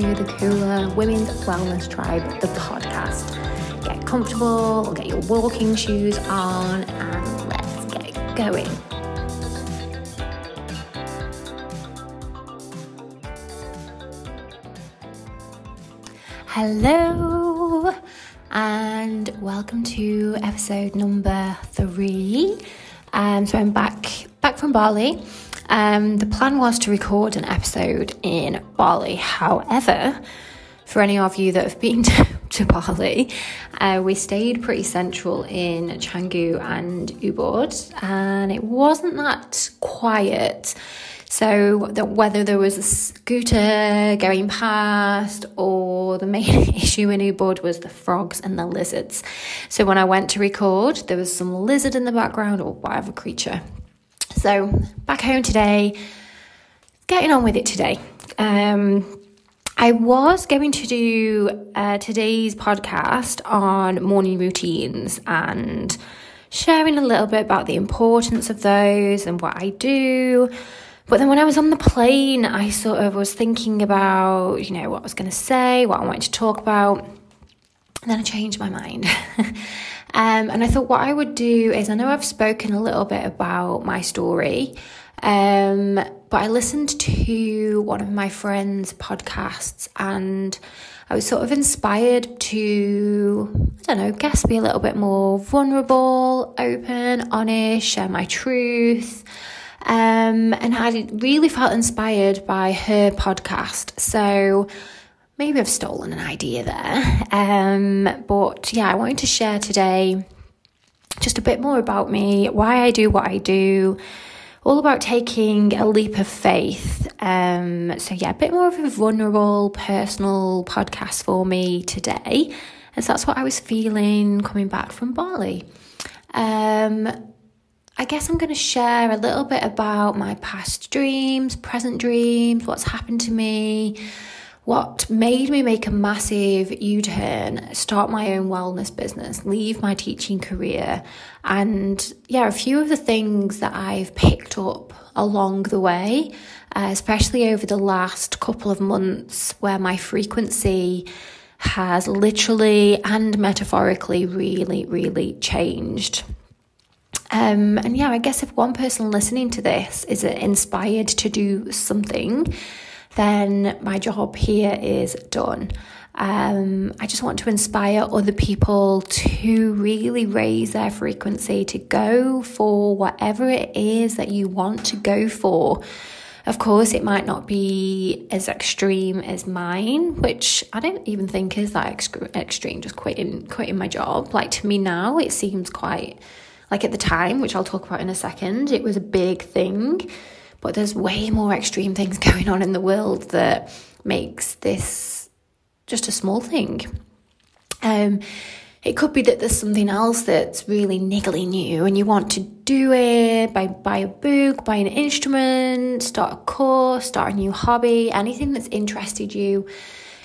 to the Cooler Women's Wellness Tribe, the podcast. Get comfortable, get your walking shoes on, and let's get going. Hello, and welcome to episode number 3. So I'm back from Bali. The plan was to record an episode in Bali. However, for any of you that have been to Bali, we stayed pretty central in Canggu and Ubud, and it wasn't that quiet. So whether there was a scooter going past or the main issue in Ubud was the frogs and the lizards. So when I went to record, there was some lizard in the background or whatever creature. So back home today, getting on with it today. I was going to do today's podcast on morning routines and sharing a little bit about the importance of those and what I do. But then when I was on the plane, I sort of was thinking about, what I was going to say, what I wanted to talk about. And then I changed my mind. And I thought what I would do is, I know I've spoken a little bit about my story, but I listened to one of my friend's podcasts and I was sort of inspired to, be a little bit more vulnerable, open, honest, share my truth. And I really felt inspired by her podcast. So maybe I've stolen an idea there. But yeah, I wanted to share today just a bit more about me, why I do what I do, all about taking a leap of faith. So yeah, a bit more of a vulnerable, personal podcast for me today. And so that's what I was feeling coming back from Bali. I guess I'm going to share a little bit about my past dreams, present dreams, what's happened to me, what made me make a massive U-turn, start my own wellness business, leave my teaching career, and a few of the things that I've picked up along the way, especially over the last couple of months where my frequency has literally and metaphorically really, really changed. I guess if one person listening to this is inspired to do something, then my job here is done. I just want to inspire other people to really raise their frequency, to go for whatever it is that you want to go for. Of course, it might not be as extreme as mine, which I don't even think is that extreme, just quitting my job. Like, to me now, it seems quite... Like, at the time, which I'll talk about in a second, it was a big thing, but there's way more extreme things going on in the world that makes this just a small thing. It could be that there's something else that's really niggling you and you want to do it, buy a book, buy an instrument, start a course, start a new hobby, anything that's interested you.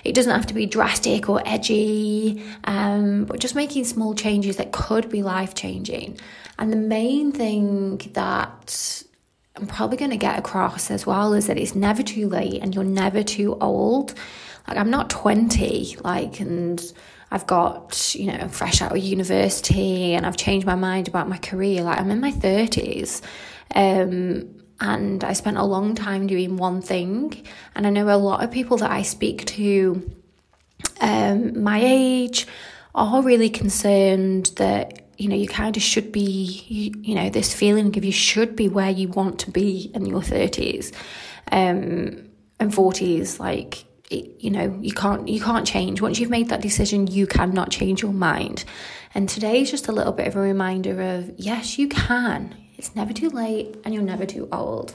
It doesn't have to be drastic or edgy, but just making small changes that could be life-changing. And the main thing that I'm probably going to get across as well is that it's never too late and you're never too old. Like, I'm not 20, and I've got, fresh out of university and I've changed my mind about my career. Like, I'm in my 30s. And I spent a long time doing one thing. And I know a lot of people that I speak to my age are really concerned that, you kind of should be, this feeling of you should be where you want to be in your 30s and 40s. You can't change. Once you've made that decision, you cannot change your mind. And today is just a little bit of a reminder of, yes, you can. It's never too late and you're never too old.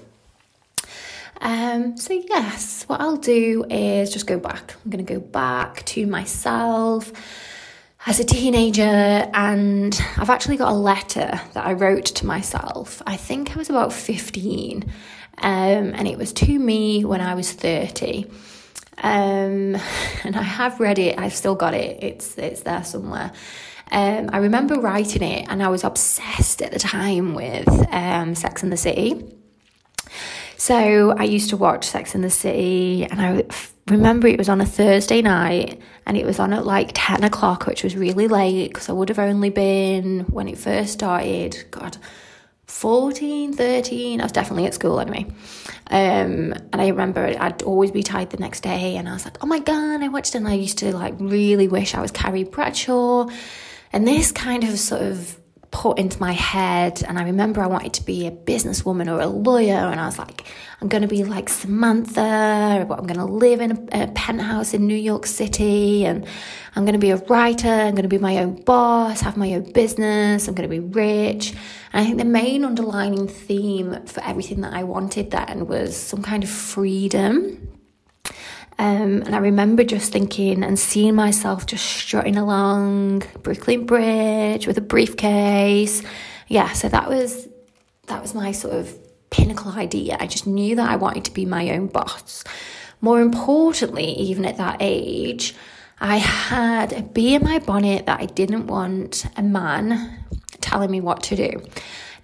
So yes, what I'll do is just go back. I'm going to go back to myself as a teenager, and I've actually got a letter that I wrote to myself. I think I was about 15, and it was to me when I was 30. And I have read it. I've still got it. It's there somewhere. I remember writing it, and I was obsessed at the time with Sex and the City. So I used to watch Sex and the City, and remember it was on a Thursday night, and it was on at like 10 o'clock, which was really late because I would have only been, when it first started, 14, 13. I was definitely at school anyway. And I remember I'd always be tired the next day, and I was like, oh my God, I watched it, and I used to like really wish I was Carrie Bradshaw. And this kind of sort of put into my head, and I remember I wanted to be a businesswoman or a lawyer, and I was like, I'm going to be like Samantha, but I'm going to live in a penthouse in New York City, and I'm going to be a writer, I'm going to be my own boss, have my own business, I'm going to be rich. And I think the main underlining theme for everything that I wanted then was some kind of freedom. And I remember just thinking and seeing myself just strutting along Brooklyn Bridge with a briefcase. Yeah, so that was my sort of pinnacle idea. I just knew that I wanted to be my own boss. More importantly, even at that age, I had a bee in my bonnet that I didn't want a man telling me what to do.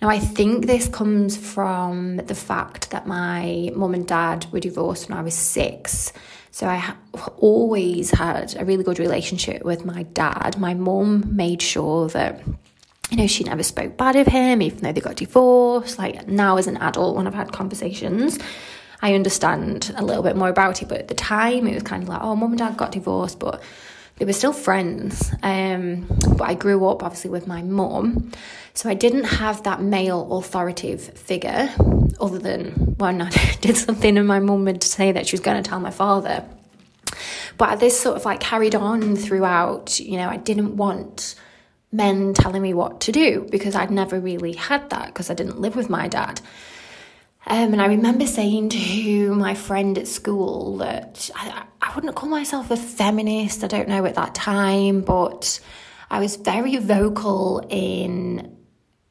Now, I think this comes from the fact that my mum and dad were divorced when I was 6. So I always had a really good relationship with my dad. My mum made sure that, she never spoke bad of him, even though they got divorced. Like now as an adult, when I've had conversations, I understand a little bit more about it. But at the time, it was kind of like, oh, mum and dad got divorced, but they were still friends. But I grew up, obviously, with my mum. So I didn't have that male authoritative figure, other than when I did something and my mum would say that she was going to tell my father. But this sort of like carried on throughout. I didn't want men telling me what to do because I'd never really had that because I didn't live with my dad. And I remember saying to my friend at school that I wouldn't call myself a feminist, I don't know at that time, but I was very vocal in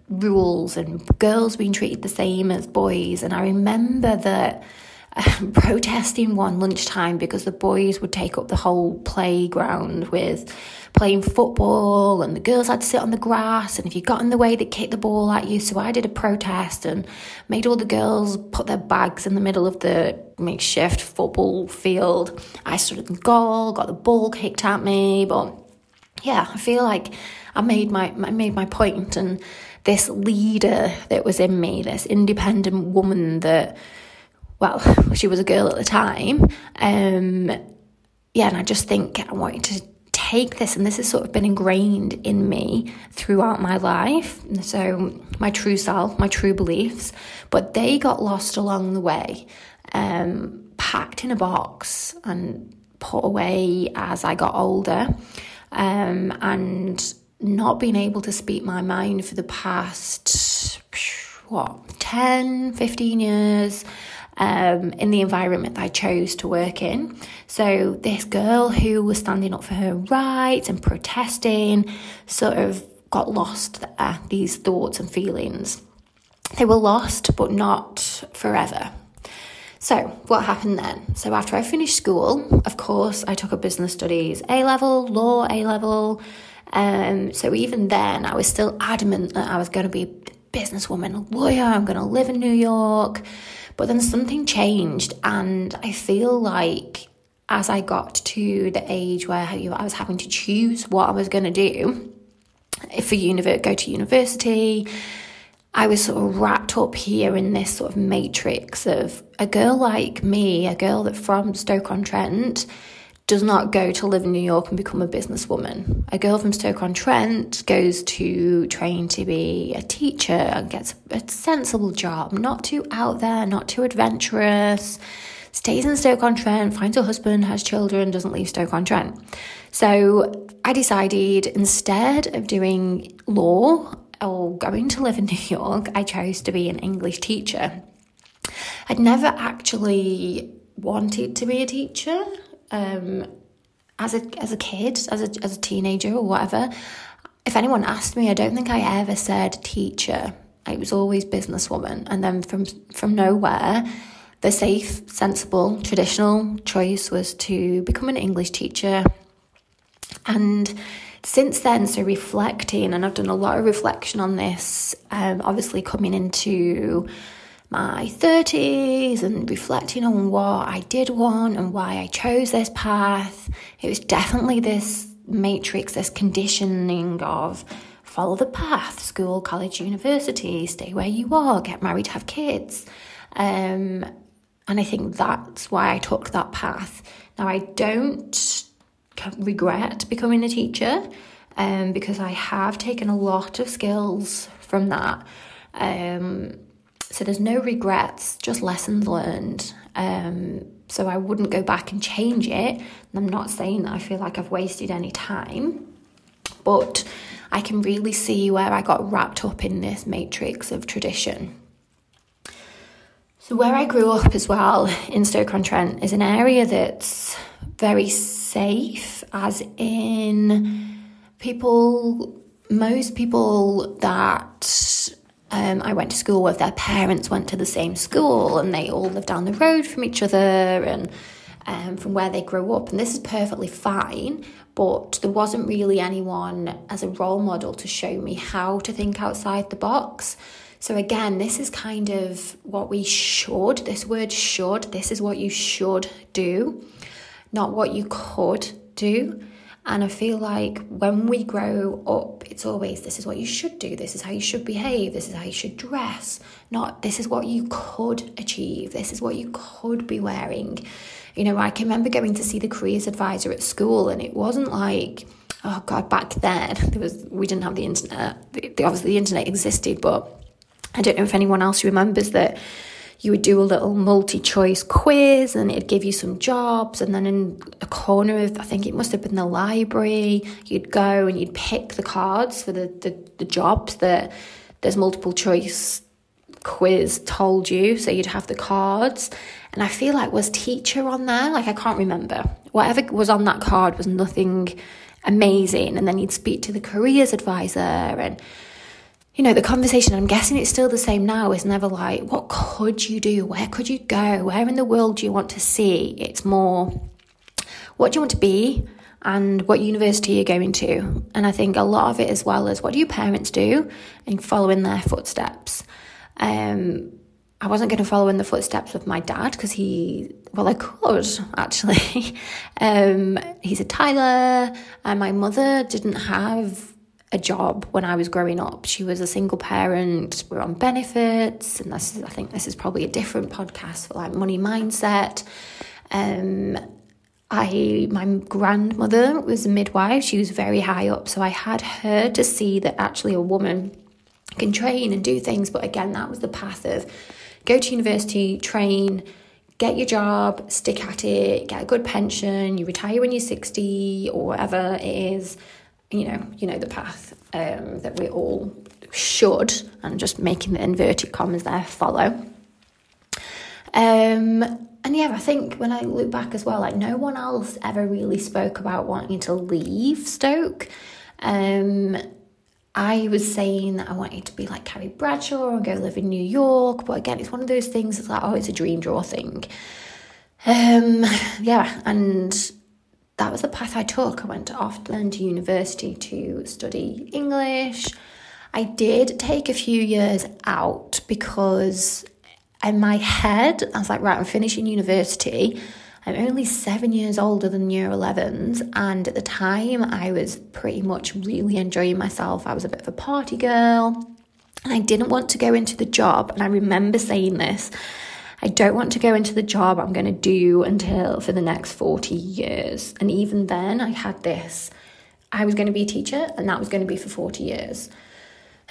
rules and girls being treated the same as boys. And I remember that protesting one lunchtime because the boys would take up the whole playground with playing football, and the girls had to sit on the grass, and if you got in the way, they'd kick the ball at you. So I did a protest and made all the girls put their bags in the middle of the makeshift football field. I stood in goal, got the ball kicked at me, but yeah, I feel like I made my point, and this leader that was in me, this independent woman that, well, she was a girl at the time, and I just think I wanted to take this, and this has sort of been ingrained in me throughout my life. So my true self, my true beliefs, but they got lost along the way, packed in a box and put away as I got older, and not being able to speak my mind for the past 10, 15 years, in the environment that I chose to work in. So this girl who was standing up for her rights and protesting sort of got lost there, these thoughts and feelings. They were lost, but not forever. So what happened then? So after I finished school, of course, I took a business studies A-level, law A-level. So even then, I was still adamant that I was going to be a businesswoman, a lawyer, I'm going to live in New York. But then something changed, and I feel like as I got to the age where I was having to choose what I was going to do, go to university, I was sort of wrapped up here in this sort of matrix of a girl like me, a girl that from Stoke-on-Trent does not go to live in New York and become a businesswoman. A girl from Stoke-on-Trent goes to train to be a teacher and gets a sensible job, not too out there, not too adventurous, stays in Stoke-on-Trent, finds a husband, has children, doesn't leave Stoke-on-Trent. So I decided instead of doing law or going to live in New York, I chose to be an English teacher. I'd never actually wanted to be a teacher. As a kid, as a teenager or whatever, if anyone asked me, I don't think I ever said teacher. It was always businesswoman. And then from nowhere, the safe, sensible, traditional choice was to become an English teacher. And since then, so reflecting, and I've done a lot of reflection on this, obviously coming into my 30s and reflecting on what I did want and why I chose this path, it was definitely this matrix, this conditioning of follow the path, school, college, university, stay where you are, get married, have kids. And I think that's why I took that path. Now, I don't regret becoming a teacher because I have taken a lot of skills from that. So there's no regrets, just lessons learned. So I wouldn't go back and change it. And I'm not saying that I feel like I've wasted any time, but I can really see where I got wrapped up in this matrix of tradition. So where I grew up as well in Stoke-on-Trent is an area that's very safe, as in most people that I went to school with, their parents went to the same school and they all lived down the road from each other and from where they grew up. And this is perfectly fine, but there wasn't really anyone as a role model to show me how to think outside the box. So again, this is kind of what we should, this word should, this is what you should do, not what you could do. And I feel like when we grow up, it's always, this is what you should do, this is how you should behave, this is how you should dress, not this is what you could achieve, this is what you could be wearing. You know, I can remember going to see the careers advisor at school, and it wasn't like, oh God, back then, we didn't have the internet. Obviously the internet existed, but I don't know if anyone else remembers that you would do a little multi-choice quiz and it'd give you some jobs, and then in a corner of, I think it must have been the library, you'd go and you'd pick the cards for the jobs that there's multiple choice quiz told you, so you'd have the cards. And I feel like, was teacher on there? Like, I can't remember. Whatever was on that card was nothing amazing. And then you'd speak to the careers advisor, and you know, the conversation, I'm guessing it's still the same now, is never like, what could you do? Where could you go? Where in the world do you want to see? It's more, what do you want to be and what university you're going to? And I think a lot of it as well is, what do your parents do? And follow in their footsteps. I wasn't going to follow in the footsteps of my dad because I could actually. He's a Tyler, and my mother didn't have a job when I was growing up. She was a single parent. We're on benefits, and I think this is probably a different podcast for like money mindset. My grandmother was a midwife. She was very high up, so I had her to see that actually a woman can train and do things. But again, that was the path of go to university, train, get your job, stick at it, get a good pension, you retire when you're 60 or whatever it is. You know the path that we all should, and just making the inverted commas there, follow. And yeah, I think when I look back as well, like, no one else ever really spoke about wanting to leave Stoke. I was saying that I wanted to be like Carrie Bradshaw and go live in New York, but again, it's one of those things that's like, oh, it's a dream draw thing. Yeah, and that was the path I took. I went off to university to study English. I did take a few years out because in my head, I was like, right, I'm finishing university. I'm only 7 years older than year 11s. And at the time, I was pretty much really enjoying myself. I was a bit of a party girl. And I didn't want to go into the job. And I remember saying this, I don't want to go into the job I'm going to do for the next 40 years. And even then I had this, I was going to be a teacher and that was going to be for 40 years.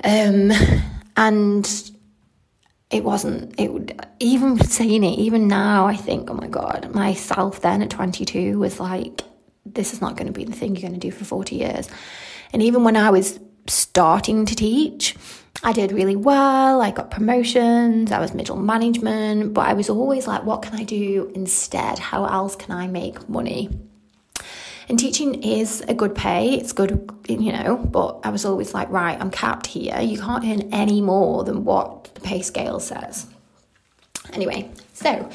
And it wasn't, even saying it, even now I think, oh my God, myself then at 22 was like, this is not going to be the thing you're going to do for 40 years. And even when I was starting to teach, I did really well. I got promotions. I was middle management, but I was always like, what can I do instead? How else can I make money? And teaching is a good pay. It's good, but I was always like, right, I'm capped here. You can't earn any more than what the pay scale says. Anyway, so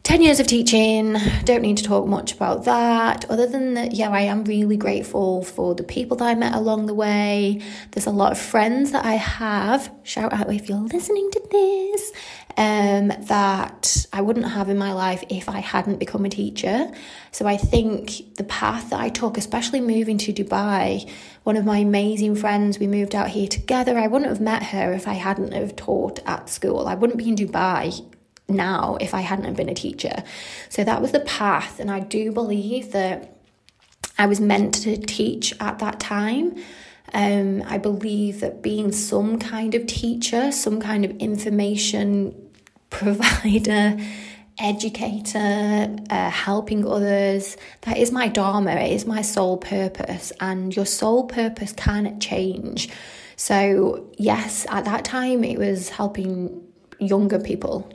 10 years of teaching, don't need to talk much about that, other than that, yeah, I am really grateful for the people that I met along the way. There's a lot of friends that I have, shout out if you're listening to this, that I wouldn't have in my life if I hadn't become a teacher. So I think the path that I took, especially moving to Dubai, one of my amazing friends, we moved out here together. I wouldn't have met her if I hadn't have taught at school. I wouldn't be in Dubai now if I hadn't have been a teacher. So that was the path, and I do believe that I was meant to teach at that time. I believe that being some kind of teacher, some kind of information provider, educator, helping others, that is my dharma, it is my sole purpose, and your sole purpose can change. So yes, at that time it was helping younger people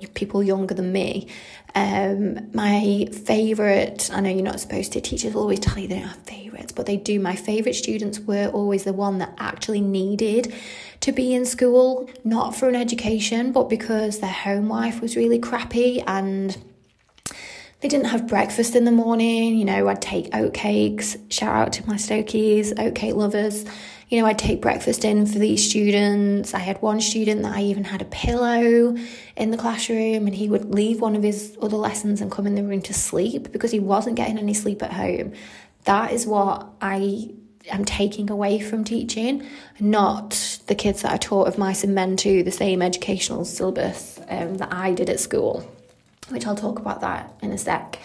younger than me. My favourite, I know you're not supposed to, teachers will always tell you they don't have favourites, but they do. My favourite students were always the one that actually needed to be in school, not for an education, but because their home life was really crappy and they didn't have breakfast in the morning. You know, I'd take oat cakes, shout out to my Stokies, oat cake lovers. You know, I'd take breakfast in for these students. I had one student that I even had a pillow in the classroom, and he would leave one of his other lessons and come in the room to sleep because he wasn't getting any sleep at home. That is what I am taking away from teaching, not the kids that I taught of mice and men to the same educational syllabus that I did at school, which I'll talk about that in a sec.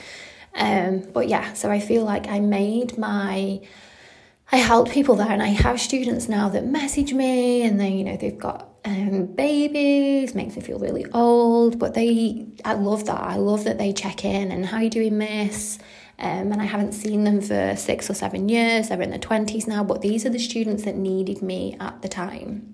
But yeah, so I feel like I helped people there, and I have students now that message me, and they, you know, they've got babies, makes me feel really old, but I love that. I love that they check in and how you doing, miss? And I haven't seen them for 6 or 7 years. They're in their 20s now, but these are the students that needed me at the time.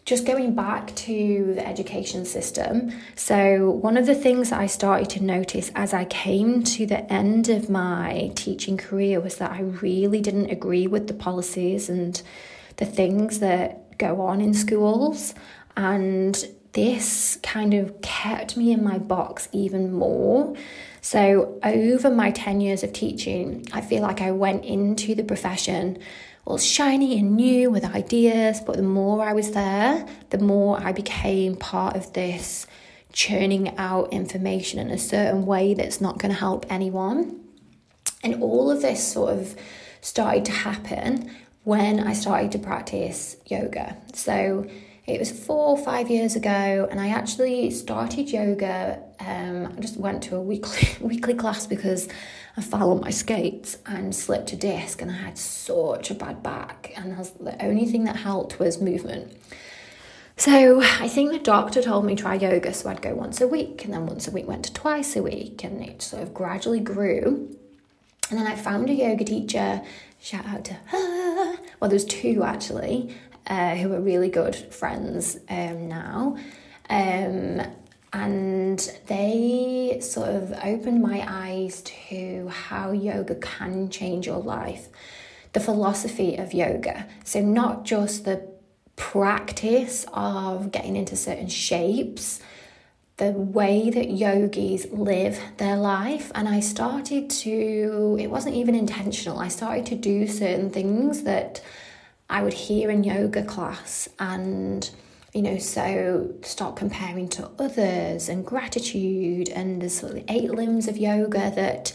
Just going back to the education system, so one of the things that I started to notice as I came to the end of my teaching career was that I really didn't agree with the policies and the things that go on in schools, and this kind of kept me in my box even more. So over my 10 years of teaching, I feel like I went into the profession all shiny and new with ideas, but the more I was there, the more I became part of this churning out information in a certain way that's not going to help anyone. And all of this sort of started to happen when I started to practice yoga. So it was 4 or 5 years ago, and I actually started yoga. I just went to a weekly class because I fell on my skates and slipped a disc, and I had such a bad back, and the only thing that helped was movement. So I think the doctor told me try yoga, so I'd go once a week, and then once a week went to twice a week, and it sort of gradually grew. And then I found a yoga teacher, shout out to her, well, there's 2 actually, who are really good friends now. And they sort of opened my eyes to how yoga can change your life. The philosophy of yoga. So not just the practice of getting into certain shapes, the way that yogis live their life. And I started to, it wasn't even intentional, I started to do certain things that I would hear in yoga class, and you know, so start comparing to others, and gratitude, and there's sort of 8 limbs of yoga that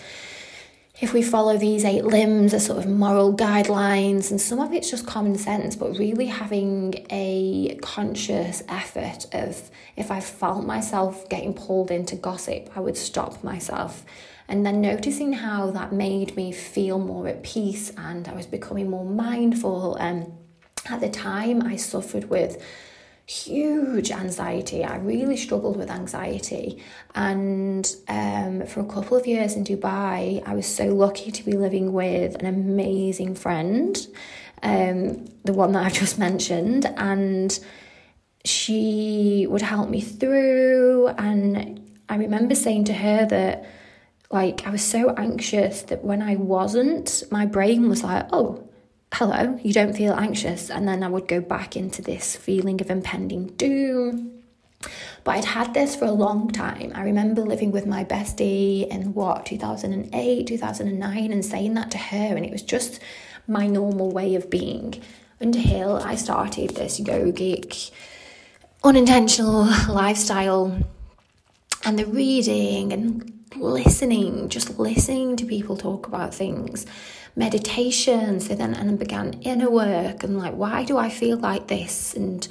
if we follow these 8 limbs are sort of moral guidelines, and some of it's just common sense, but really having a conscious effort of, if I felt myself getting pulled into gossip, I would stop myself. And then noticing how that made me feel more at peace, and I was becoming more mindful. And at the time I suffered with huge anxiety. I really struggled with anxiety, and for a couple of years in Dubai, I was so lucky to be living with an amazing friend, the one that I've just mentioned, and she would help me through. And I remember saying to her that, like, I was so anxious that when I wasn't, my brain was like, oh, hello, you don't feel anxious. And then I would go back into this feeling of impending doom. But I'd had this for a long time. I remember living with my bestie in 2008, 2009, and saying that to her, and it was just my normal way of being until I started this yogic, unintentional lifestyle, and the reading and listening, just listening to people talk about things, meditation. So then, and I began inner work and like, why do I feel like this? And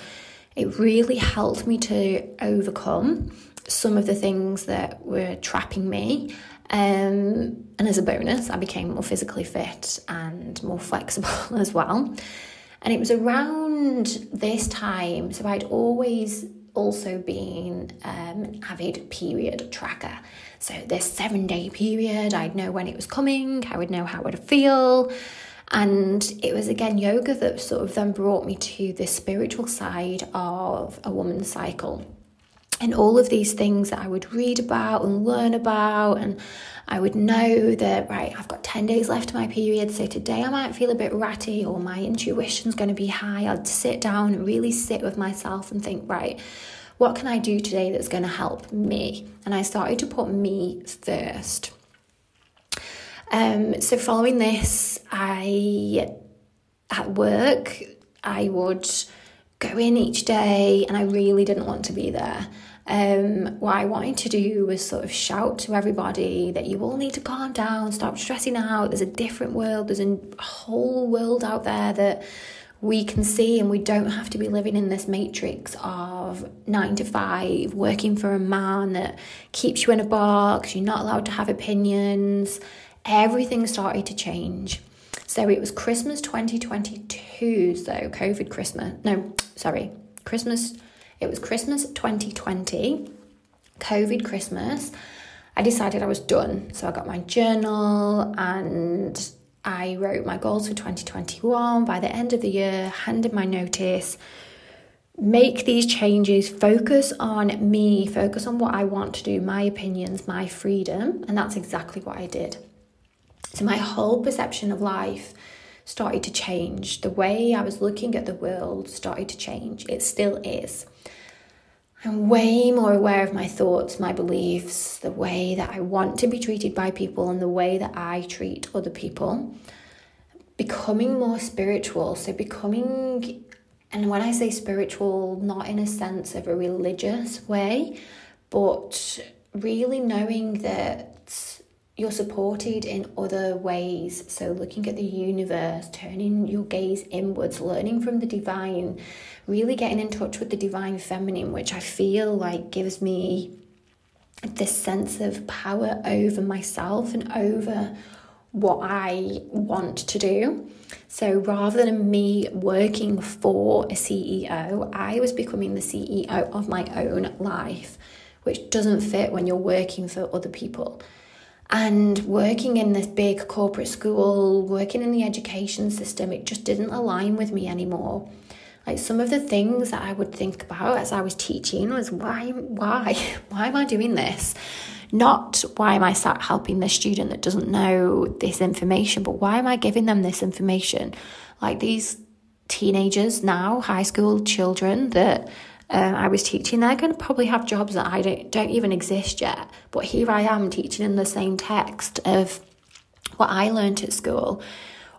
it really helped me to overcome some of the things that were trapping me. And as a bonus, I became more physically fit and more flexible as well. And it was around this time, so I'd always also been an avid period tracker. So this 7-day period, I'd know when it was coming, I would know how it would feel. And it was again yoga that sort of then brought me to the spiritual side of a woman's cycle. And all of these things that I would read about and learn about, and I would know that, right, I've got 10 days left of my period, so today I might feel a bit ratty or my intuition's going to be high. I'd sit down and really sit with myself and think, right, what can I do today that's going to help me? And I started to put me first. So following this, at work, I would go in each day and I really didn't want to be there. What I wanted to do was sort of shout to everybody that you all need to calm down, stop stressing out. There's a different world. There's a whole world out there that we can see, and we don't have to be living in this matrix of 9 to 5, working for a man that keeps you in a box. You're not allowed to have opinions. Everything started to change. So it was Christmas 2022, so COVID Christmas. No, sorry, Christmas. It was Christmas 2020, COVID Christmas. I decided I was done. So I got my journal and I wrote my goals for 2021. By the end of the year, handed my notice, make these changes, focus on me, focus on what I want to do, my opinions, my freedom. And that's exactly what I did. So my whole perception of life started to change. The way I was looking at the world started to change. It still is. I'm way more aware of my thoughts, my beliefs, the way that I want to be treated by people and the way that I treat other people. Becoming more spiritual. So becoming, and when I say spiritual, not in a sense of a religious way, but really knowing that you're supported in other ways. So looking at the universe, turning your gaze inwards, learning from the divine, really getting in touch with the divine feminine, which I feel like gives me this sense of power over myself and over what I want to do. So rather than me working for a CEO, I was becoming the CEO of my own life, which doesn't fit when you're working for other people. And working in this big corporate school, working in the education system, it just didn't align with me anymore. Like some of the things that I would think about as I was teaching was why am I doing this? Not why am I sat helping this student that doesn't know this information, but why am I giving them this information? Like these teenagers now, high school children that I was teaching, they're going to probably have jobs that I don't even exist yet. But here I am teaching in the same text of what I learned at school.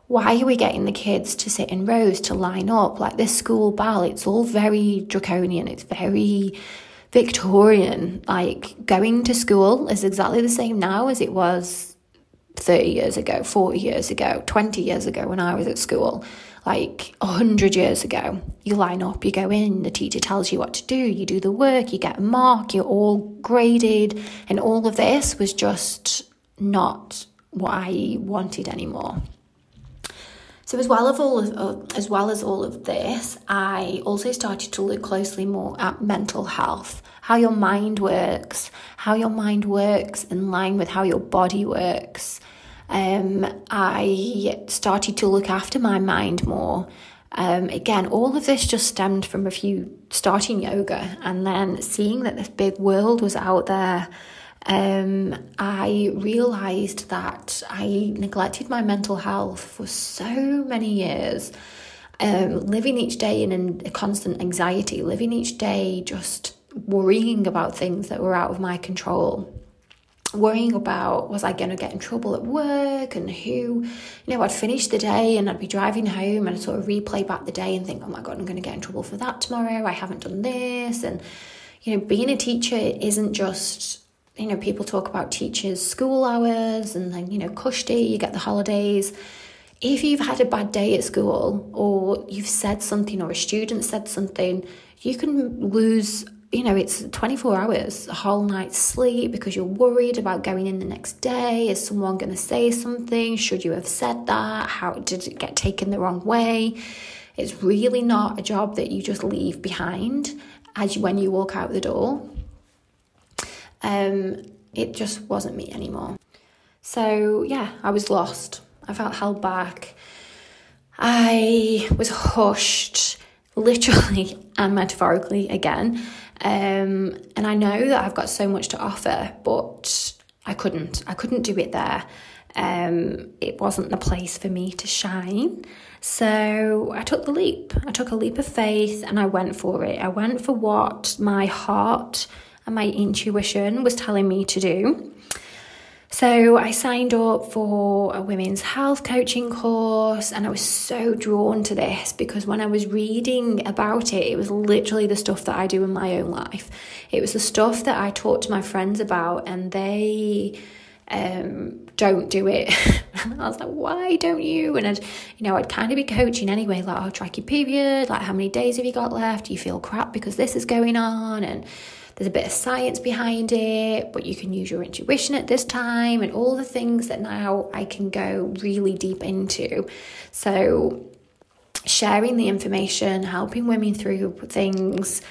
Why are we getting the kids to sit in rows, to line up? Like this school bell, it's all very draconian. It's very Victorian. Like going to school is exactly the same now as it was 30 years ago, 40 years ago, 20 years ago when I was at school. Like 100 years ago, you line up, you go in, the teacher tells you what to do, you do the work, you get a mark, you're all graded, and all of this was just not what I wanted anymore. So as well as all of this, I also started to look closely more at mental health, how your mind works in line with how your body works. I started to look after my mind more. Again, all of this just stemmed from starting yoga and then seeing that this big world was out there. I realised that I neglected my mental health for so many years, living each day in a constant anxiety, living each day just worrying about things that were out of my control. Worrying about, was I going to get in trouble at work, and who, I'd finish the day and I'd be driving home and I'd sort of replay back the day and think, oh my God, I'm going to get in trouble for that tomorrow. I haven't done this. And, being a teacher isn't just, people talk about teachers' school hours and then, cushy, you get the holidays. If you've had a bad day at school, or you've said something, or a student said something, you can lose, it's 24 hours, a whole night's sleep, because you're worried about going in the next day. Is someone going to say something? Should you have said that? How did it get taken the wrong way? It's really not a job that you just leave behind when you walk out the door. It just wasn't me anymore. So yeah, I was lost. I felt held back. I was hushed, literally and metaphorically again. And I know that I've got so much to offer, but I couldn't do it there. It wasn't the place for me to shine. So I took the leap. I took a leap of faith and I went for it. I went for what my heart and my intuition was telling me to do. So I signed up for a women's health coaching course, and I was so drawn to this because when I was reading about it, it was literally the stuff that I do in my own life. It was the stuff that I talk to my friends about, and they don't do it. And I was like, why don't you? And I'd kind of be coaching anyway, like, oh, track your period, like how many days have you got left? Do you feel crap because this is going on? And there's a bit of science behind it, but you can use your intuition at this time, and all the things that now I can go really deep into. So sharing the information, helping women through things.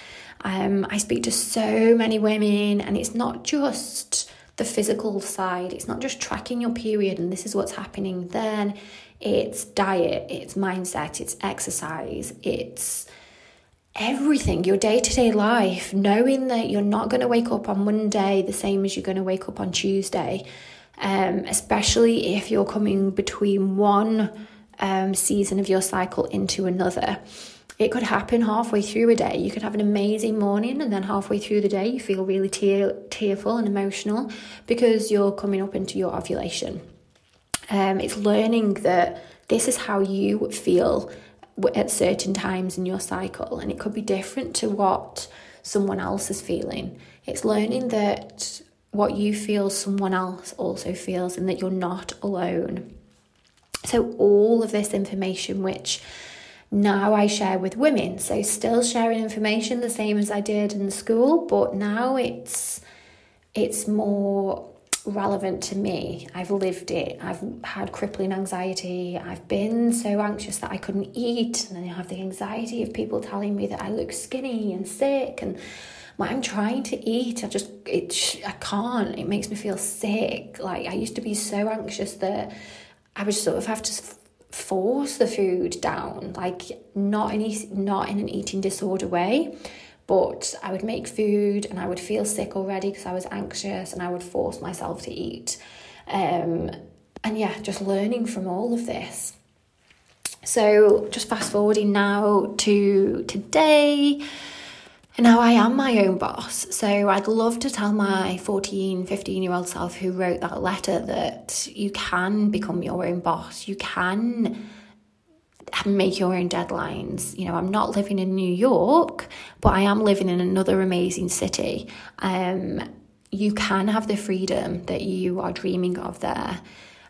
I speak to so many women, and it's not just the physical side. It's not just tracking your period and this is what's happening then. It's diet, it's mindset, it's exercise, it's everything, your day-to-day life, knowing that you're not going to wake up on Monday the same as you're going to wake up on Tuesday, especially if you're coming between one season of your cycle into another. It could happen halfway through a day. You could have an amazing morning, and then halfway through the day you feel really tearful and emotional because you're coming up into your ovulation. It's learning that this is how you feel at certain times in your cycle, and it could be different to what someone else is feeling. It's learning that what you feel someone else also feels, and that you're not alone. So all of this information which now I share with women, so still sharing information the same as I did in school, but now it's more relevant to me. I've lived it. I've had crippling anxiety. I've been so anxious that I couldn't eat, and then I have the anxiety of people telling me that I look skinny and sick, and when I'm trying to eat, I can't. It makes me feel sick. Like, I used to be so anxious that I would sort of have to force the food down, like not in an eating disorder way, but I would make food and I would feel sick already because I was anxious, and I would force myself to eat. And yeah, just learning from all of this. So just fast forwarding now to today, and now I am my own boss. So I'd love to tell my 14, 15-year-old self who wrote that letter that you can become your own boss. You can make your own deadlines. I'm not living in New York, but I am living in another amazing city. You can have the freedom that you are dreaming of there.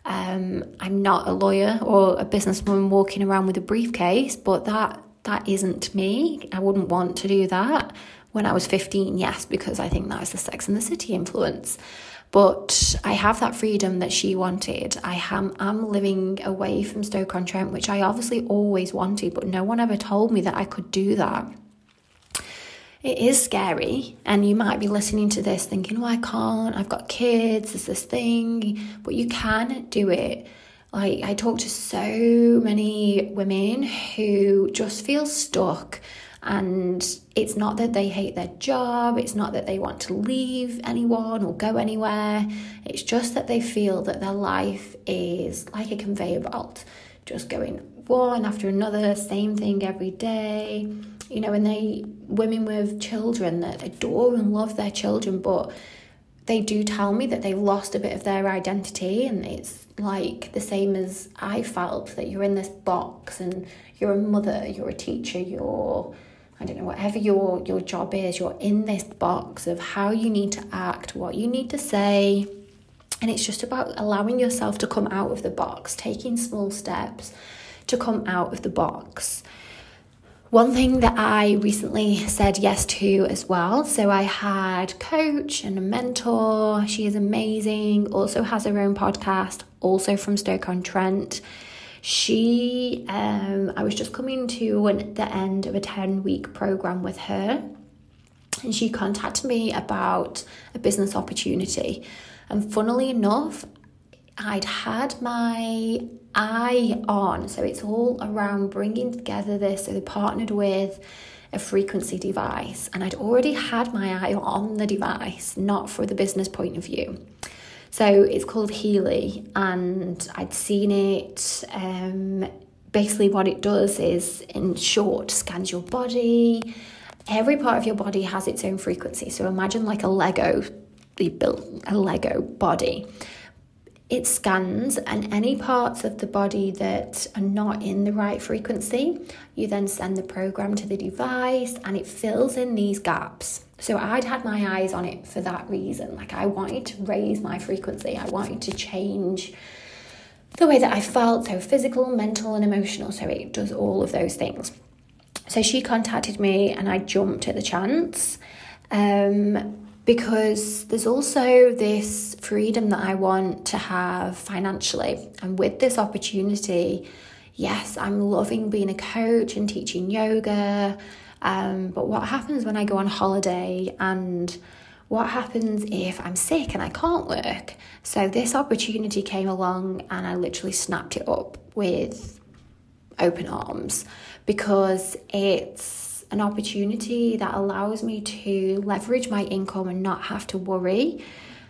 I'm not a lawyer or a businesswoman walking around with a briefcase, but that isn't me. I wouldn't want to do that. When I was 15, yes, because I think that was the Sex and the City influence. But I have that freedom that she wanted. I'm living away from Stoke-on-Trent, which I obviously always wanted, but no one ever told me that I could do that. It is scary, and you might be listening to this thinking, I can't, I've got kids, there's this thing, but you can do it. Like, I talk to so many women who just feel stuck, and it's not that they hate their job, it's not that they want to leave anyone or go anywhere, it's just that they feel that their life is like a conveyor belt, just going one after another, same thing every day. and women with children that adore and love their children, but they do tell me that they've lost a bit of their identity, and it's like the same as I felt, that you're in this box and you're a mother, you're a teacher, I don't know, whatever your job is, you're in this box of how you need to act, what you need to say. And it's just about allowing yourself to come out of the box, taking small steps to come out of the box. One thing that I recently said yes to as well, so I had a coach and a mentor. She is amazing, also has her own podcast, also from Stoke-on-Trent. I was just coming to the end of a 10-week program with her, and she contacted me about a business opportunity. And funnily enough, I'd had my eye on, so it's all around bringing together this. So they partnered with a frequency device, and I'd already had my eye on the device, not for the business point of view. So it's called Healy, and I'd seen it. Basically what it does is, in short, scans your body. Every part of your body has its own frequency. So imagine like a Lego, you built a Lego body. It scans, and any parts of the body that are not in the right frequency, you then send the program to the device, and it fills in these gaps. So I'd had my eyes on it for that reason. Like, I wanted to raise my frequency. I wanted to change the way that I felt, so physical, mental, and emotional. So it does all of those things. So she contacted me, and I jumped at the chance. Because there's also this freedom that I want to have financially. And with this opportunity, yes, I'm loving being a coach and teaching yoga. But what happens when I go on holiday, and what happens if I'm sick and I can't work? So this opportunity came along, and I literally snapped it up with open arms, because it's an opportunity that allows me to leverage my income and not have to worry.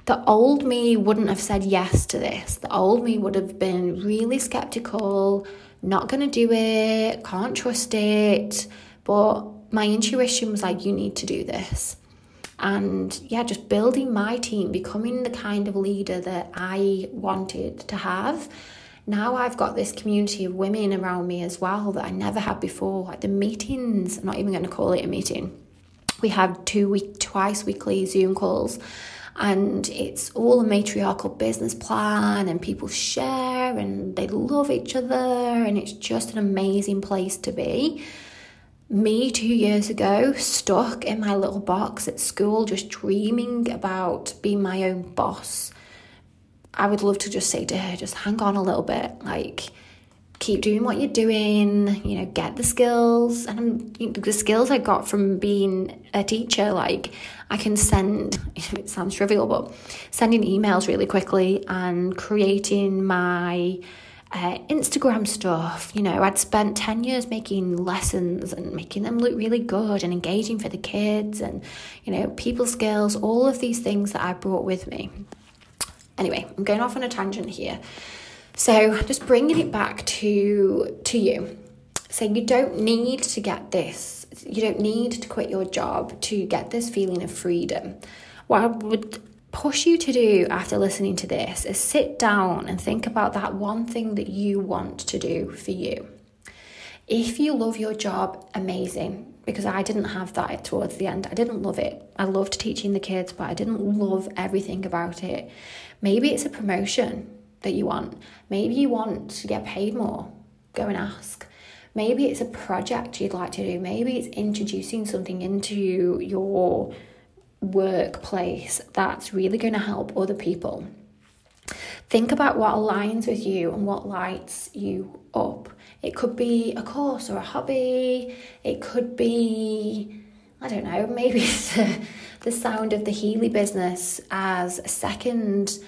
The old me wouldn't have said yes to this. The old me would have been really skeptical, not going to do it, can't trust it. But my intuition was like, you need to do this. And yeah, just building my team, becoming the kind of leader that I wanted to have. Now I've got this community of women around me as well that I never had before. Like the meetings, I'm not even going to call it a meeting. We have twice weekly Zoom calls, and it's all a matriarchal business plan, and people share and they love each other, and it's just an amazing place to be. Me 2 years ago, stuck in my little box at school, just dreaming about being my own boss. I would love to just say to her, just hang on a little bit, like keep doing what you're doing, get the skills. And the skills I got from being a teacher, like I can send, it sounds trivial, but sending emails really quickly and creating my Instagram stuff. I'd spent 10 years making lessons and making them look really good and engaging for the kids, and, people skills, all of these things that I brought with me. Anyway, I'm going off on a tangent here. So just bringing it back to you. So you don't need to get this. You don't need to quit your job to get this feeling of freedom. What I would push you to do after listening to this is sit down and think about that one thing that you want to do for you. If you love your job, amazing. Because I didn't have that towards the end. I didn't love it. I loved teaching the kids, but I didn't love everything about it. Maybe it's a promotion that you want. Maybe you want to get paid more. Go and ask. Maybe it's a project you'd like to do. Maybe it's introducing something into your workplace that's really going to help other people. Think about what aligns with you and what lights you up. It could be a course or a hobby. It could be, I don't know, maybe it's the sound of the Healy business as a second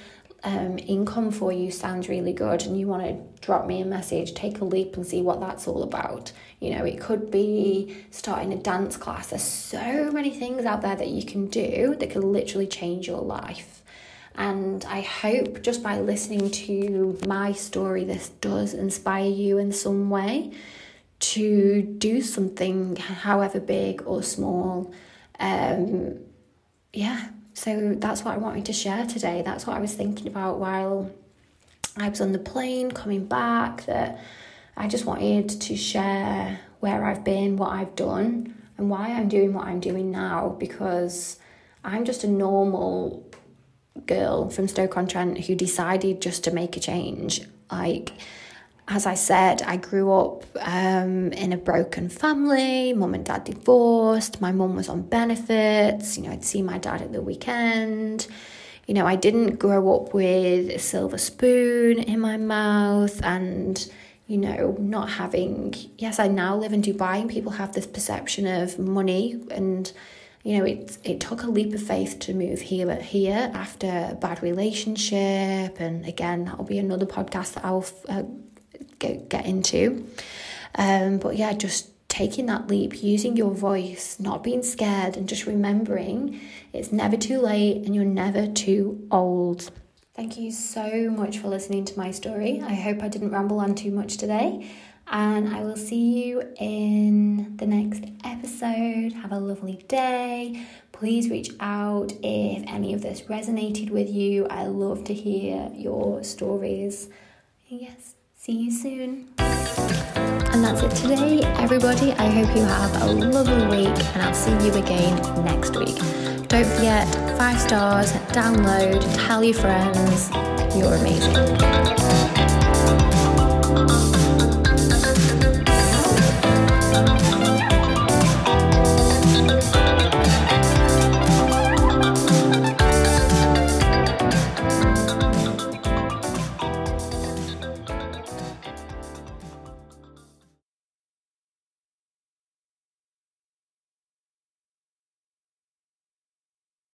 income for you sounds really good, and you want to drop me a message, take a leap and see what that's all about. It could be starting a dance class. There's so many things out there that you can do that can literally change your life. And I hope just by listening to my story, this does inspire you in some way to do something, however big or small. So that's what I wanted to share today. That's what I was thinking about while I was on the plane coming back, that I just wanted to share where I've been, what I've done, and why I'm doing what I'm doing now, because I'm just a normal girl from Stoke-on-Trent who decided just to make a change. Like, as I said, I grew up in a broken family. Mum and dad divorced. My mum was on benefits. I'd see my dad at the weekend. I didn't grow up with a silver spoon in my mouth and, not having... Yes, I now live in Dubai and people have this perception of money, and, it took a leap of faith to move here after a bad relationship. And again, that'll be another podcast that I'll get into. But yeah, just taking that leap, using your voice, not being scared, and just remembering it's never too late and you're never too old. Thank you so much for listening to my story. I hope I didn't ramble on too much today, and I will see you in the next episode. Have a lovely day. Please reach out if any of this resonated with you. I love to hear your stories. Yes, see you soon. And that's it today, everybody. I hope you have a lovely week, and I'll see you again next week. Don't forget, 5 stars, download, tell your friends. You're amazing.